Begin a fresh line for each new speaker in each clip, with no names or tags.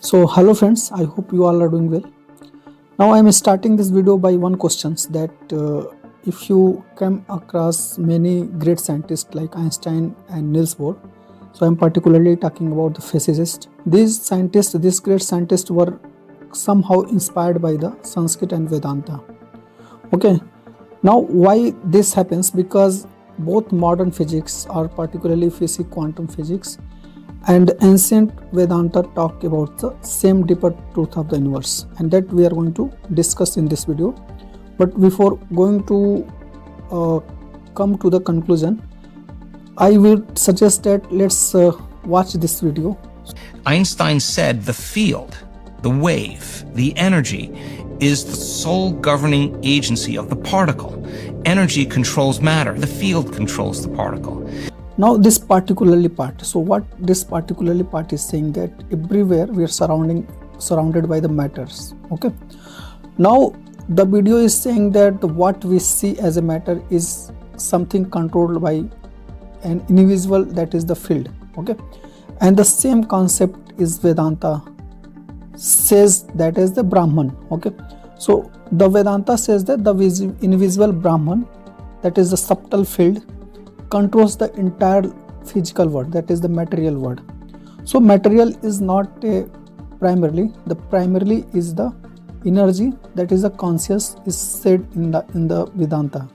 So hello friends, I hope you all are doing well. Now I am starting this video by one question that if you came across many great scientists like Einstein and Niels Bohr, so I am particularly talking about the physicists. These great scientists were somehow inspired by the Sanskrit and Vedanta. Okay, now why this happens? Because both modern physics or particularly physics, quantum physics, and ancient Vedanta talk about the same deeper truth of the universe, and that we are going to discuss in this video. But before going to come to the conclusion, I would suggest that let's watch this video.
Einstein said the field, the wave, the energy is the sole governing agency of the particle. Energy controls matter, the field controls the particle.
Now this particularly part, so what this particularly part is saying that everywhere we are surrounded by the matters. Okay, now the video is saying that what we see as a matter is something controlled by an invisible, that is the field. Okay, and the same concept is Vedanta says, that is the Brahman. Okay, so the Vedanta says that the invisible Brahman, that is the subtle field, controls the entire physical world, that is the material world. So material is not primarily is the energy, that is the conscious, is said in the Vedanta.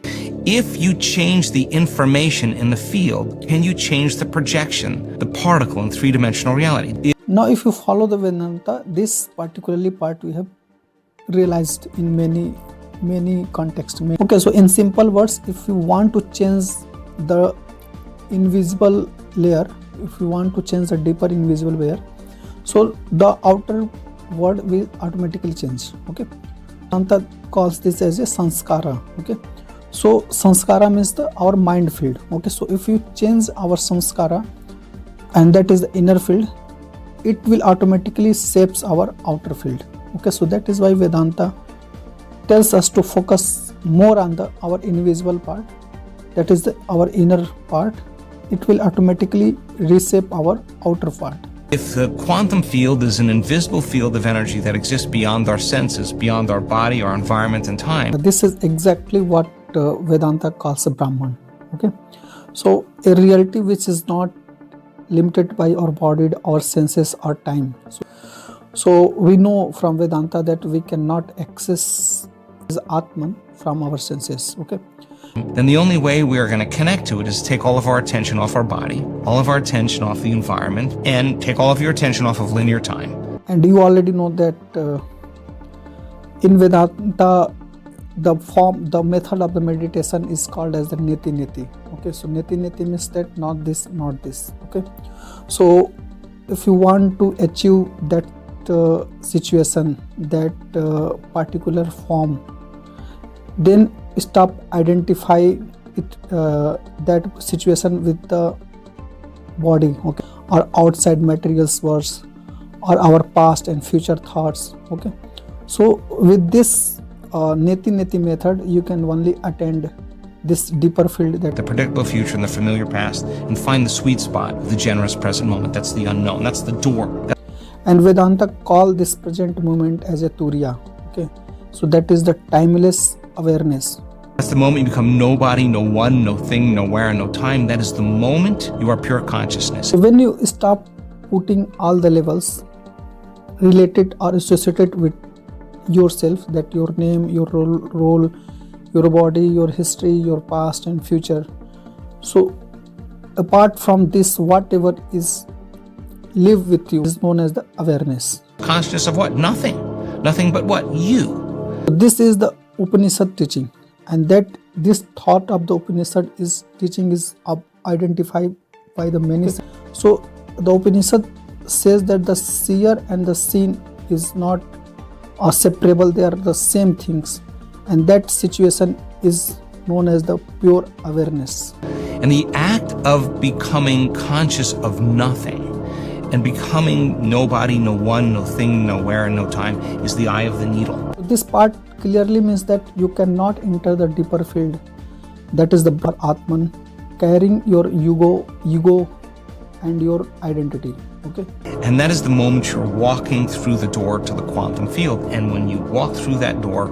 If you change the information in the field, can you change the projection, the particle in three-dimensional reality?
Now if you follow the Vedanta, this particularly part we have realized in many contexts. Okay, so in simple words, if you want to change the invisible layer, if you want to change the deeper invisible layer, so the outer world will automatically change. Okay, Vedanta calls this as a sanskara. Okay, so sanskara means our mind field. Okay, so if you change our sanskara, and that is the inner field, it will automatically shapes our outer field. Okay, so that is why Vedanta tells us to focus more on our invisible part, that is our inner part. It will automatically reshape our outer part.
If the quantum field is an invisible field of energy that exists beyond our senses, beyond our body, our environment and time.
This is exactly what Vedanta calls a Brahman. Okay, so a reality which is not limited by our body, our senses or time. So we know from Vedanta that we cannot access Atman from our senses. Okay,
then the only way we are going to connect to it is take all of our attention off our body, all of our attention off the environment, and take all of your attention off of linear time.
And you already know that in Vedanta, the method of the meditation is called as the neti neti. Okay, so neti neti means that not this, not this. Okay, so if you want to achieve that situation, that particular form, then stop identify it that situation with the body, okay, or outside materials words, or our past and future thoughts. Okay, so with this neti neti method, you can only attend this deeper field, that
the predictable future and the familiar past, and find the sweet spot of the generous present moment. That's the unknown, that's the door.
And Vedanta call this present moment as a turiya. Okay, so that is the timeless awareness.
That's the moment you become nobody, no one, no thing, nowhere, no time. That is the moment you are pure consciousness.
So when you stop putting all the levels related or associated with yourself, that your name, your role, your body, your history, your past and future, so apart from this, whatever is live with you is known as the awareness.
Consciousness of what? Nothing but what? You.
This is the Upanishad teaching, and that this thought of the Upanishad is teaching is identified by the many. So the Upanishad says that the seer and the seen is not separable, they are the same things, and that situation is known as the pure awareness.
And the act of becoming conscious of nothing and becoming nobody, no one, no thing, nowhere, no time is the eye of the needle.
This part clearly means that you cannot enter the deeper field, that is the Atman, carrying your ego and your identity. Okay.
And that is the moment you're walking through the door to the quantum field. And when you walk through that door,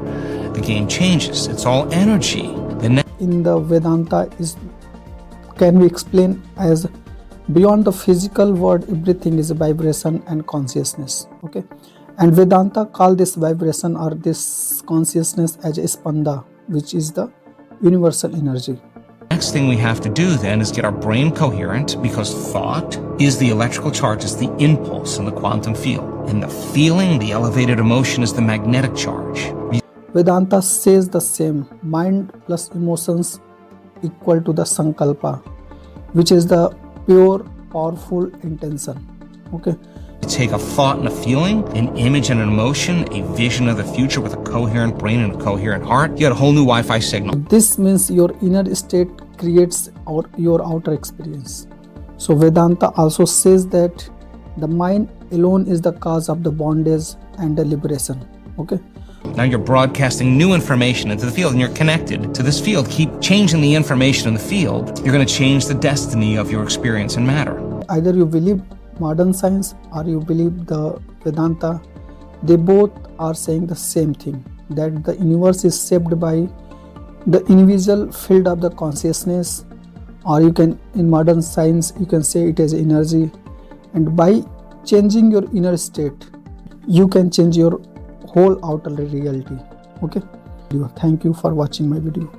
the game changes. It's all energy.
In the Vedanta can be explained as beyond the physical world, everything is a vibration and consciousness. Okay. And Vedanta call this vibration or this consciousness as a spanda, which is the universal energy.
Next thing we have to do then is get our brain coherent, because thought is the electrical charge, is the impulse in the quantum field. And the feeling, the elevated emotion, is the magnetic charge.
Vedanta says the same. Mind plus emotions equal to the sankalpa, which is the pure, powerful intention. Okay.
Take a thought and a feeling, an image and an emotion, a vision of the future with a coherent brain and a coherent heart, you get a whole new Wi-Fi signal.
This means your inner state creates your outer experience. So Vedanta also says that the mind alone is the cause of the bondage and the liberation. Okay.
Now you're broadcasting new information into the field and you're connected to this field. Keep changing the information in the field. You're going to change the destiny of your experience and matter.
Either you believe modern science or you believe the Vedanta, they both are saying the same thing, that the universe is shaped by the individual field of the consciousness, or you can, in modern science, you can say it as energy. And by changing your inner state, you can change your whole outer reality. Okay. Thank you for watching my video.